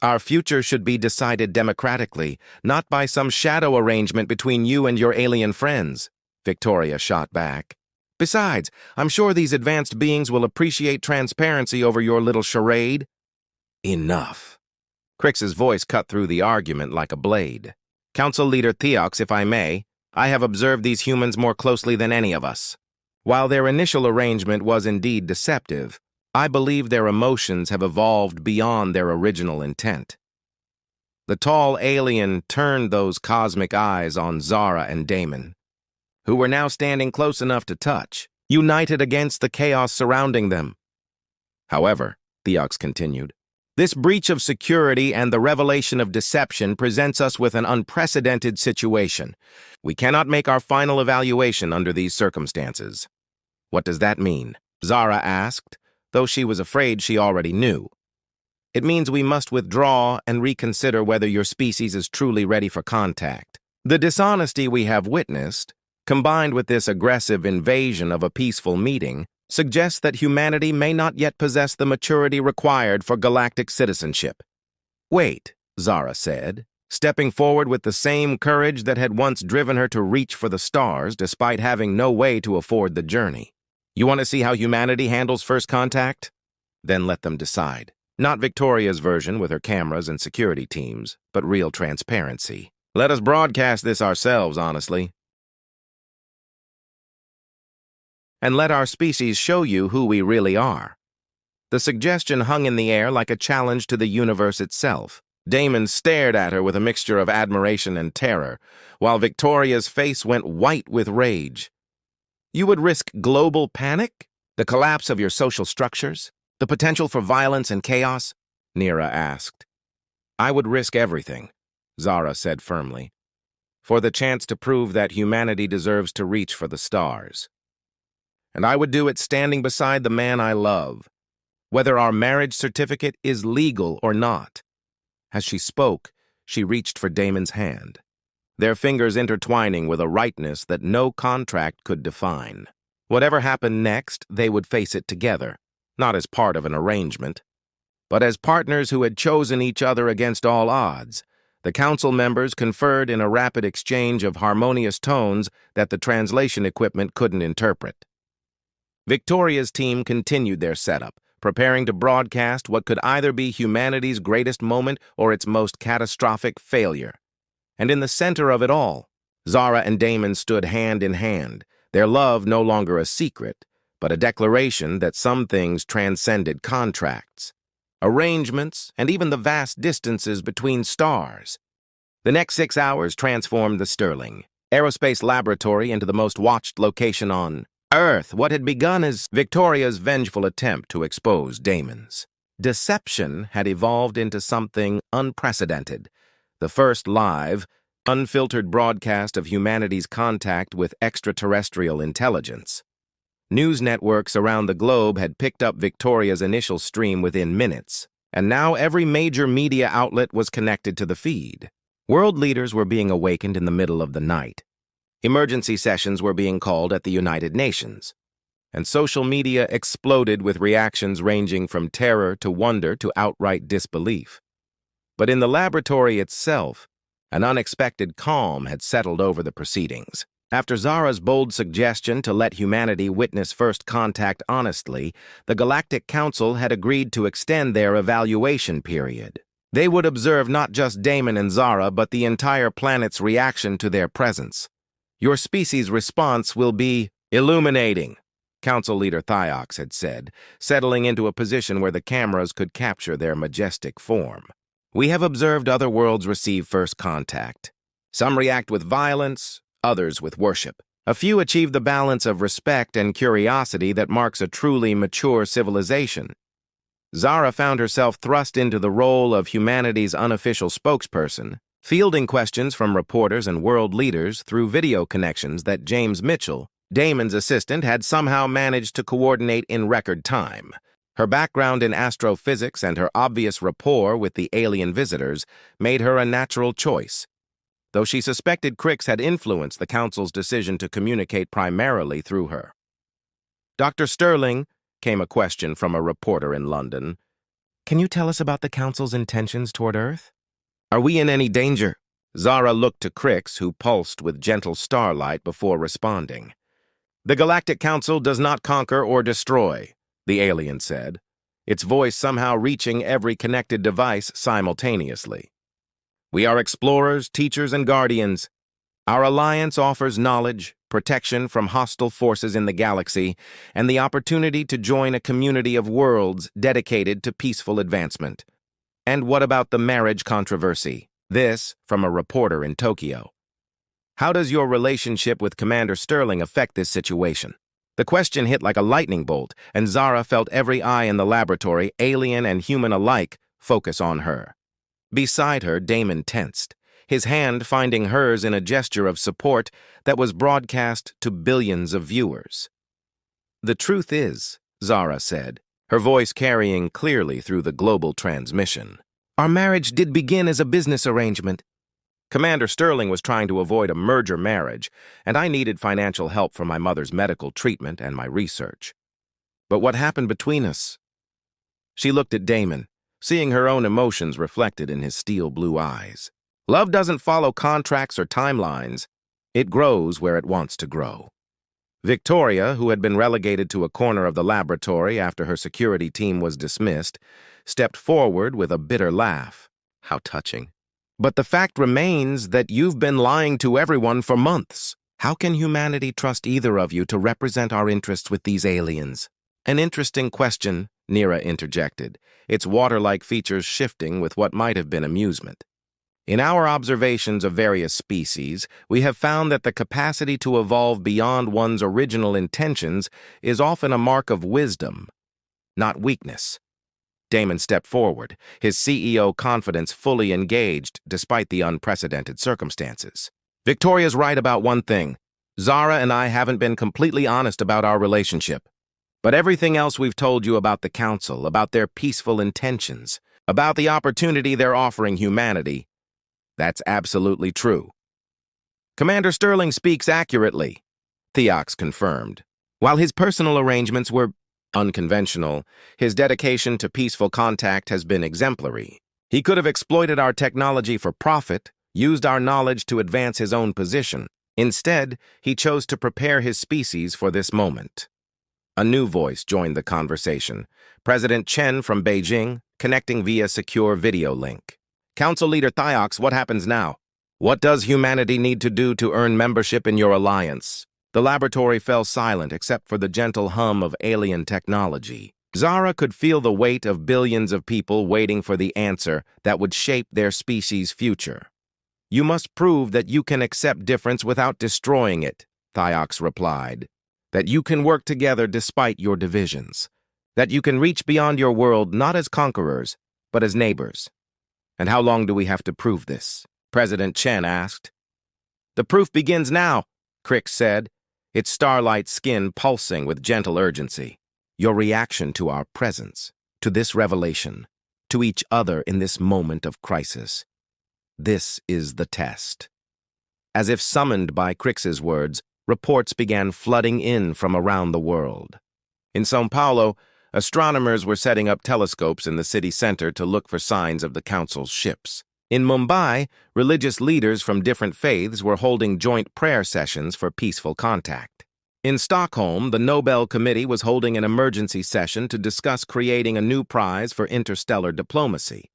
Our future should be decided democratically, not by some shadow arrangement between you and your alien friends, Victoria shot back. Besides, I'm sure these advanced beings will appreciate transparency over your little charade. Enough. Crix's voice cut through the argument like a blade. Council Leader Thiox, if I may, I have observed these humans more closely than any of us. While their initial arrangement was indeed deceptive, I believe their emotions have evolved beyond their original intent. The tall alien turned those cosmic eyes on Zara and Damon, who were now standing close enough to touch, united against the chaos surrounding them. However, Theox continued, this breach of security and the revelation of deception presents us with an unprecedented situation. We cannot make our final evaluation under these circumstances. What does that mean? Zara asked, though she was afraid she already knew. It means we must withdraw and reconsider whether your species is truly ready for contact. The dishonesty we have witnessed, combined with this aggressive invasion of a peaceful meeting, suggests that humanity may not yet possess the maturity required for galactic citizenship. Wait, Zara said, stepping forward with the same courage that had once driven her to reach for the stars despite having no way to afford the journey. You want to see how humanity handles first contact? Then let them decide. Not Victoria's version with her cameras and security teams, but real transparency. Let us broadcast this ourselves, honestly. And let our species show you who we really are. The suggestion hung in the air like a challenge to the universe itself. Damon stared at her with a mixture of admiration and terror, while Victoria's face went white with rage. You would risk global panic? The collapse of your social structures? The potential for violence and chaos? Nira asked. I would risk everything, Zara said firmly, for the chance to prove that humanity deserves to reach for the stars. And I would do it standing beside the man I love, whether our marriage certificate is legal or not. As she spoke, she reached for Damon's hand, their fingers intertwining with a rightness that no contract could define. Whatever happened next, they would face it together, not as part of an arrangement, but as partners who had chosen each other against all odds. The council members conferred in a rapid exchange of harmonious tones that the translation equipment couldn't interpret. Victoria's team continued their setup, preparing to broadcast what could either be humanity's greatest moment or its most catastrophic failure. And in the center of it all, Zara and Damon stood hand in hand, their love no longer a secret, but a declaration that some things transcended contracts, arrangements, and even the vast distances between stars. The next 6 hours transformed the Sterling Aerospace Laboratory into the most watched location on Earth. What had begun as Victoria's vengeful attempt to expose Damon's deception had evolved into something unprecedented. The first live, unfiltered broadcast of humanity's contact with extraterrestrial intelligence. News networks around the globe had picked up Victoria's initial stream within minutes, and now every major media outlet was connected to the feed. World leaders were being awakened in the middle of the night. Emergency sessions were being called at the United Nations, and social media exploded with reactions ranging from terror to wonder to outright disbelief. But in the laboratory itself, an unexpected calm had settled over the proceedings. After Zara's bold suggestion to let humanity witness first contact honestly, the Galactic Council had agreed to extend their evaluation period. They would observe not just Damon and Zara, but the entire planet's reaction to their presence. Your species' response will be illuminating, Council Leader Theox had said, settling into a position where the cameras could capture their majestic form. We have observed other worlds receive first contact. Some react with violence, others with worship. A few achieve the balance of respect and curiosity that marks a truly mature civilization. Zara found herself thrust into the role of humanity's unofficial spokesperson, fielding questions from reporters and world leaders through video connections that James Mitchell, Damon's assistant, had somehow managed to coordinate in record time. Her background in astrophysics and her obvious rapport with the alien visitors made her a natural choice, though she suspected Crix had influenced the Council's decision to communicate primarily through her. Dr. Sterling, came a question from a reporter in London. Can you tell us about the Council's intentions toward Earth? Are we in any danger? Zara looked to Crix, who pulsed with gentle starlight before responding. The Galactic Council does not conquer or destroy, the alien said, its voice somehow reaching every connected device simultaneously. We are explorers, teachers, and guardians. Our alliance offers knowledge, protection from hostile forces in the galaxy, and the opportunity to join a community of worlds dedicated to peaceful advancement. And what about the marriage controversy? This, from a reporter in Tokyo. How does your relationship with Commander Sterling affect this situation? The question hit like a lightning bolt, and Zara felt every eye in the laboratory, alien and human alike, focus on her. Beside her, Damon tensed, his hand finding hers in a gesture of support that was broadcast to billions of viewers. "The truth is," Zara said, her voice carrying clearly through the global transmission, "our marriage did begin as a business arrangement. Commander Sterling was trying to avoid a merger marriage, and I needed financial help for my mother's medical treatment and my research. But what happened between us?" She looked at Damon, seeing her own emotions reflected in his steel blue eyes. "Love doesn't follow contracts or timelines. It grows where it wants to grow." Victoria, who had been relegated to a corner of the laboratory after her security team was dismissed, stepped forward with a bitter laugh. "How touching. But the fact remains that you've been lying to everyone for months. How can humanity trust either of you to represent our interests with these aliens?" "An interesting question," Nira interjected, its water-like features shifting with what might have been amusement. "In our observations of various species, we have found that the capacity to evolve beyond one's original intentions is often a mark of wisdom, not weakness." Damon stepped forward, his CEO confidence fully engaged despite the unprecedented circumstances. "Victoria's right about one thing. Zara and I haven't been completely honest about our relationship. But everything else we've told you about the Council, about their peaceful intentions, about the opportunity they're offering humanity, that's absolutely true." "Commander Sterling speaks accurately," Theox confirmed. "While his personal arrangements were unconventional, his dedication to peaceful contact has been exemplary. He could have exploited our technology for profit, used our knowledge to advance his own position. Instead, he chose to prepare his species for this moment." A new voice joined the conversation, President Chen from Beijing, connecting via secure video link. "Council Leader Theox, what happens now? What does humanity need to do to earn membership in your alliance?" The laboratory fell silent except for the gentle hum of alien technology. Zara could feel the weight of billions of people waiting for the answer that would shape their species' future. "You must prove that you can accept difference without destroying it," Theox replied. "That you can work together despite your divisions. That you can reach beyond your world not as conquerors, but as neighbors." "And how long do we have to prove this?" President Chen asked. "The proof begins now," Crick said, its starlight skin pulsing with gentle urgency. "Your reaction to our presence, to this revelation, to each other in this moment of crisis. This is the test." As if summoned by Crick's words, reports began flooding in from around the world. In São Paulo, astronomers were setting up telescopes in the city center to look for signs of the Council's ships. In Mumbai, religious leaders from different faiths were holding joint prayer sessions for peaceful contact. In Stockholm, the Nobel Committee was holding an emergency session to discuss creating a new prize for interstellar diplomacy.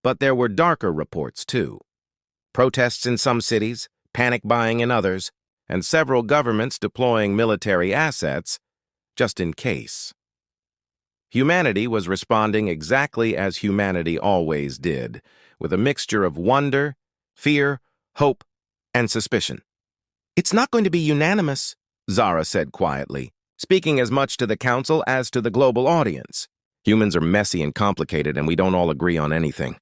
But there were darker reports, too. Protests in some cities, panic buying in others, and several governments deploying military assets just in case. Humanity was responding exactly as humanity always did, with a mixture of wonder, fear, hope, and suspicion. "It's not going to be unanimous," Zara said quietly, speaking as much to the Council as to the global audience. "Humans are messy and complicated, and we don't all agree on anything.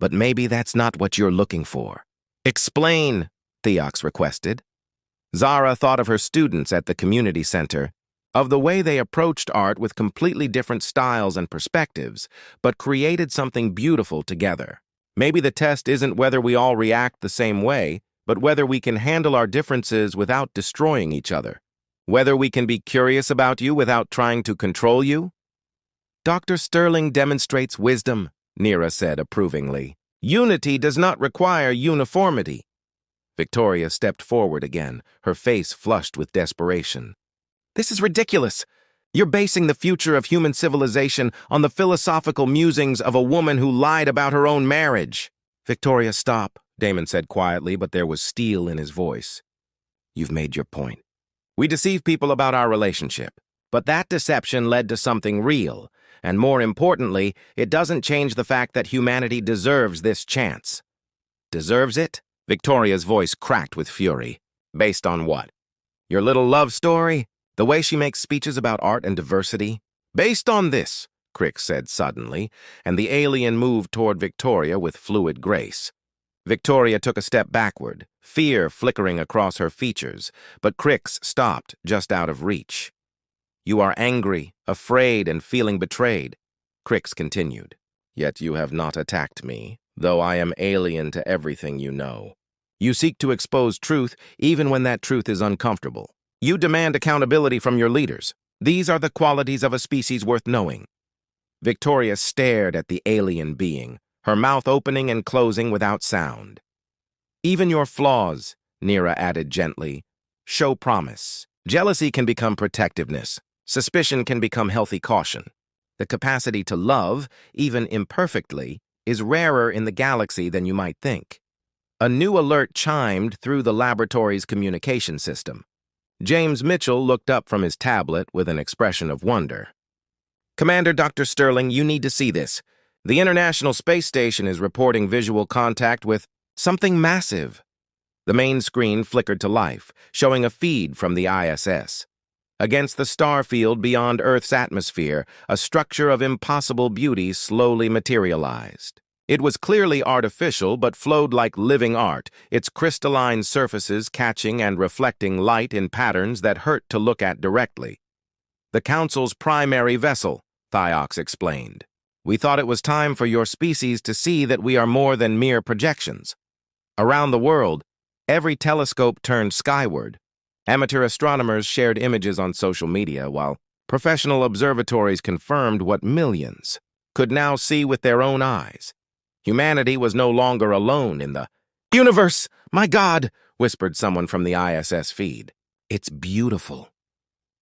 But maybe that's not what you're looking for." "Explain," Theox requested. Zara thought of her students at the community center, of the way they approached art with completely different styles and perspectives, but created something beautiful together. Maybe the test isn't whether we all react the same way, but whether we can handle our differences without destroying each other. Whether we can be curious about you without trying to control you. "Dr. Sterling demonstrates wisdom," Nira said approvingly. "Unity does not require uniformity." Victoria stepped forward again, her face flushed with desperation. "This is ridiculous. You're basing the future of human civilization on the philosophical musings of a woman who lied about her own marriage." "Victoria, stop," Damon said quietly, but there was steel in his voice. "You've made your point. We deceive people about our relationship, but that deception led to something real, and more importantly, it doesn't change the fact that humanity deserves this chance. Deserves it? Victoria's voice cracked with fury. Based on what? Your little love story? The way she makes speeches about art and diversity? Based on this, Crick said suddenly, and the alien moved toward Victoria with fluid grace. Victoria took a step backward, fear flickering across her features, but Crix stopped just out of reach. You are angry, afraid, and feeling betrayed, Crix continued. Yet you have not attacked me, though I am alien to everything you know. You seek to expose truth even when that truth is uncomfortable. You demand accountability from your leaders. These are the qualities of a species worth knowing. Victoria stared at the alien being, her mouth opening and closing without sound. Even your flaws, Nira added gently, show promise. Jealousy can become protectiveness. Suspicion can become healthy caution. The capacity to love, even imperfectly, is rarer in the galaxy than you might think. A new alert chimed through the laboratory's communication system. James Mitchell looked up from his tablet with an expression of wonder. Commander Dr. Sterling, you need to see this. The International Space Station is reporting visual contact with something massive. The main screen flickered to life, showing a feed from the ISS. Against the star field beyond Earth's atmosphere, a structure of impossible beauty slowly materialized. It was clearly artificial but flowed like living art, its crystalline surfaces catching and reflecting light in patterns that hurt to look at directly. The Council's primary vessel, Thiox explained. We thought it was time for your species to see that we are more than mere projections. Around the world, every telescope turned skyward. Amateur astronomers shared images on social media, while professional observatories confirmed what millions could now see with their own eyes. Humanity was no longer alone in the universe. My God, whispered someone from the ISS feed. It's beautiful.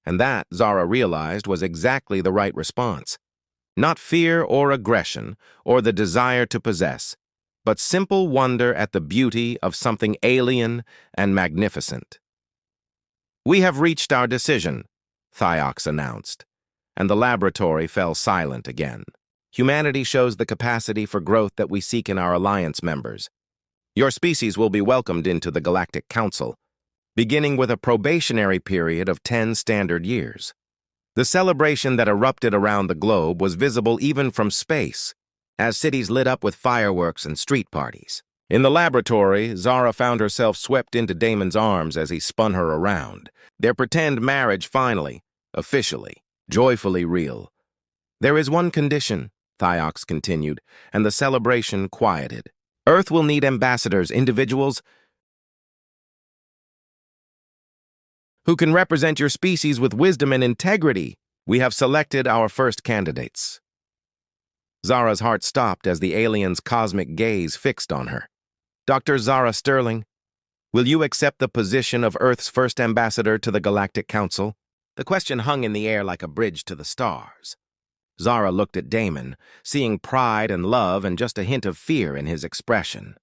And that, Zara realized, was exactly the right response. Not fear or aggression or the desire to possess, but simple wonder at the beauty of something alien and magnificent. We have reached our decision, Thiox announced, and the laboratory fell silent again. Humanity shows the capacity for growth that we seek in our alliance members. Your species will be welcomed into the Galactic Council, beginning with a probationary period of 10 standard years. The celebration that erupted around the globe was visible even from space, as cities lit up with fireworks and street parties. In the laboratory, Zara found herself swept into Damon's arms as he spun her around. Their pretend marriage finally, officially, joyfully real. There is one condition, Thiox continued, and the celebration quieted. Earth will need ambassadors, individuals who can represent your species with wisdom and integrity. We have selected our first candidates. Zara's heart stopped as the alien's cosmic gaze fixed on her. Dr. Zara Sterling, will you accept the position of Earth's first ambassador to the Galactic Council? The question hung in the air like a bridge to the stars. Zara looked at Damon, seeing pride and love and just a hint of fear in his expression.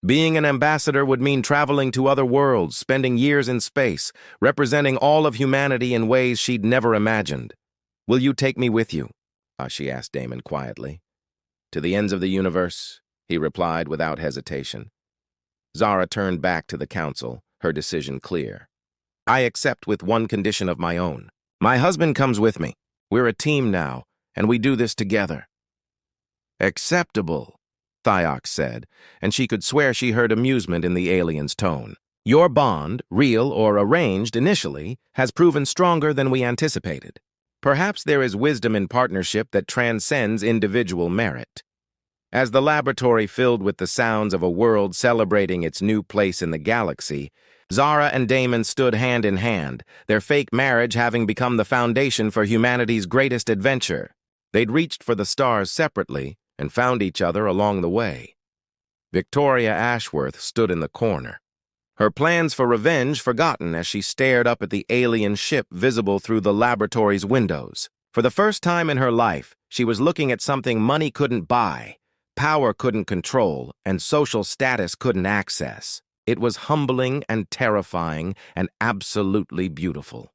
Being an ambassador would mean traveling to other worlds, spending years in space, representing all of humanity in ways she'd never imagined. Will you take me with you? She asked Damon quietly. To the ends of the universe, he replied without hesitation. Zara turned back to the council, her decision clear. I accept with one condition of my own. My husband comes with me. We're a team now, and we do this together. Acceptable, Thiox said, and she could swear she heard amusement in the alien's tone. Your bond, real or arranged initially, has proven stronger than we anticipated. Perhaps there is wisdom in partnership that transcends individual merit. As the laboratory filled with the sounds of a world celebrating its new place in the galaxy, Zara and Damon stood hand in hand, their fake marriage having become the foundation for humanity's greatest adventure. They'd reached for the stars separately and found each other along the way. Victoria Ashworth stood in the corner, her plans for revenge forgotten as she stared up at the alien ship visible through the laboratory's windows. For the first time in her life, she was looking at something money couldn't buy, power couldn't control, and social status couldn't access. It was humbling and terrifying and absolutely beautiful.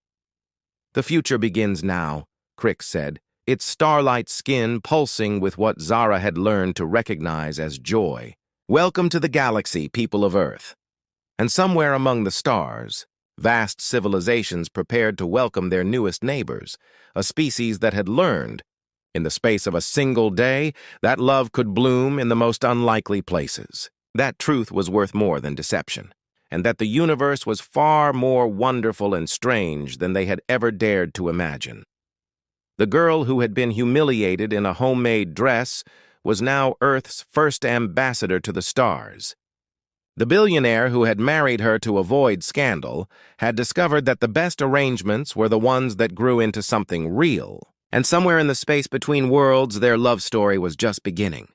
"The future begins now," Crick said, its starlight skin pulsing with what Zara had learned to recognize as joy. "Welcome to the galaxy, people of Earth." And somewhere among the stars, vast civilizations prepared to welcome their newest neighbors, a species that had learned, in the space of a single day, that love could bloom in the most unlikely places. That truth was worth more than deception, and that the universe was far more wonderful and strange than they had ever dared to imagine. The girl who had been humiliated in a homemade dress was now Earth's first ambassador to the stars. The billionaire who had married her to avoid scandal had discovered that the best arrangements were the ones that grew into something real, and somewhere in the space between worlds their love story was just beginning.